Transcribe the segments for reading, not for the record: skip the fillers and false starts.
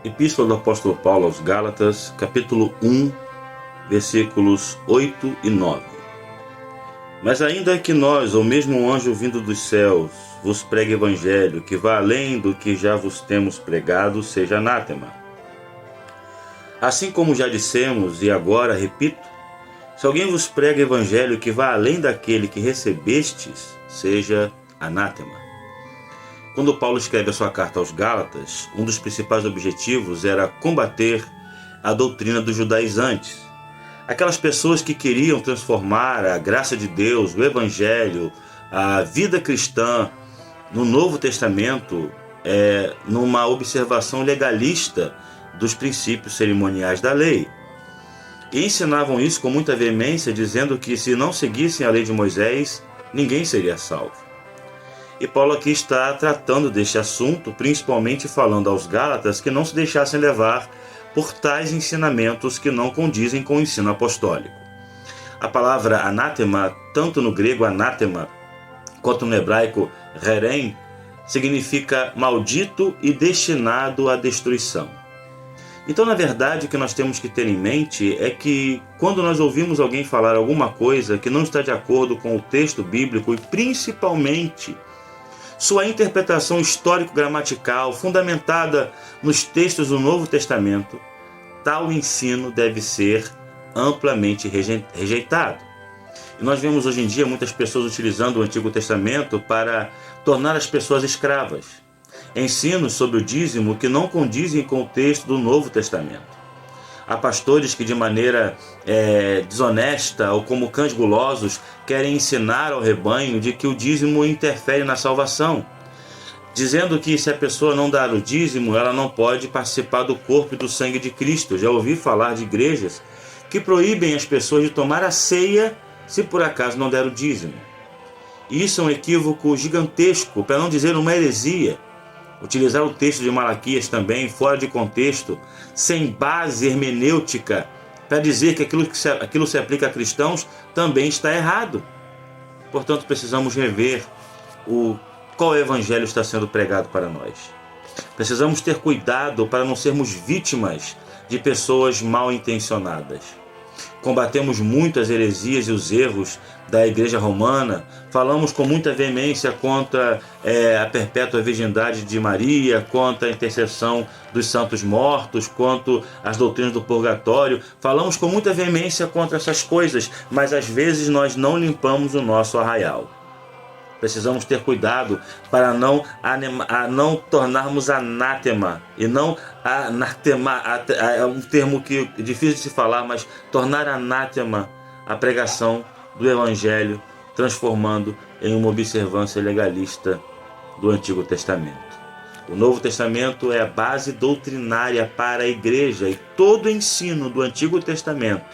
Epístola do apóstolo Paulo aos Gálatas, capítulo 1, versículos 8 e 9. Mas ainda que nós, ou mesmo um anjo vindo dos céus, vos pregue evangelho, que vá além do que já vos temos pregado, seja anátema. Assim como já dissemos, e agora repito, se alguém vos prega evangelho que vá além daquele que recebestes, seja anátema. Quando Paulo escreve a sua carta aos Gálatas, um dos principais objetivos era combater a doutrina dos judaizantes. Aquelas pessoas que queriam transformar a graça de Deus, o Evangelho, a vida cristã no Novo Testamento, numa observação legalista dos princípios cerimoniais da lei. E ensinavam isso com muita veemência, dizendo que se não seguissem a lei de Moisés, ninguém seria salvo. E Paulo aqui está tratando deste assunto, principalmente falando aos Gálatas que não se deixassem levar por tais ensinamentos que não condizem com o ensino apostólico. A palavra anátema, tanto no grego anátema, quanto no hebraico herem, significa maldito e destinado à destruição. Então, na verdade, o que nós temos que ter em mente é que quando nós ouvimos alguém falar alguma coisa que não está de acordo com o texto bíblico e principalmente sua interpretação histórico-gramatical fundamentada nos textos do Novo Testamento, tal ensino deve ser amplamente rejeitado. E nós vemos hoje em dia muitas pessoas utilizando o Antigo Testamento para tornar as pessoas escravas. Ensinos sobre o dízimo que não condizem com o texto do Novo Testamento. Há pastores que de maneira desonesta ou como cães gulosos querem ensinar ao rebanho de que o dízimo interfere na salvação, dizendo que se a pessoa não dar o dízimo, ela não pode participar do corpo e do sangue de Cristo. Já ouvi falar de igrejas que proíbem as pessoas de tomar a ceia se por acaso não der o dízimo. Isso é um equívoco gigantesco, para não dizer uma heresia. Utilizar o texto de Malaquias também, fora de contexto, sem base hermenêutica, para dizer que aquilo se aplica a cristãos, também está errado. Portanto, precisamos rever qual evangelho está sendo pregado para nós. Precisamos ter cuidado para não sermos vítimas de pessoas mal intencionadas. Combatemos muito as heresias e os erros da Igreja Romana, falamos com muita veemência contra a perpétua virgindade de Maria, contra a intercessão dos santos mortos, quanto às doutrinas do purgatório, falamos com muita veemência contra essas coisas, mas às vezes nós não limpamos o nosso arraial. Precisamos ter cuidado para não tornarmos anátema, e não anátema, é um termo que é difícil de se falar, mas tornar anátema a pregação do Evangelho, transformando em uma observância legalista do Antigo Testamento. O Novo Testamento é a base doutrinária para a igreja, e todo o ensino do Antigo Testamento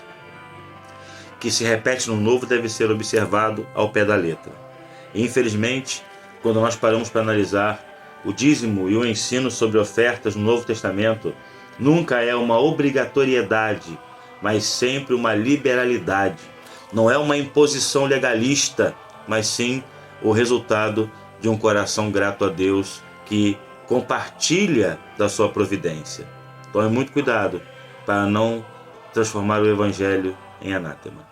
que se repete no Novo deve ser observado ao pé da letra. Infelizmente, quando nós paramos para analisar o dízimo e o ensino sobre ofertas no Novo Testamento, nunca é uma obrigatoriedade, mas sempre uma liberalidade. Não é uma imposição legalista, mas sim o resultado de um coração grato a Deus que compartilha da sua providência. Tome muito cuidado para não transformar o Evangelho em anátema.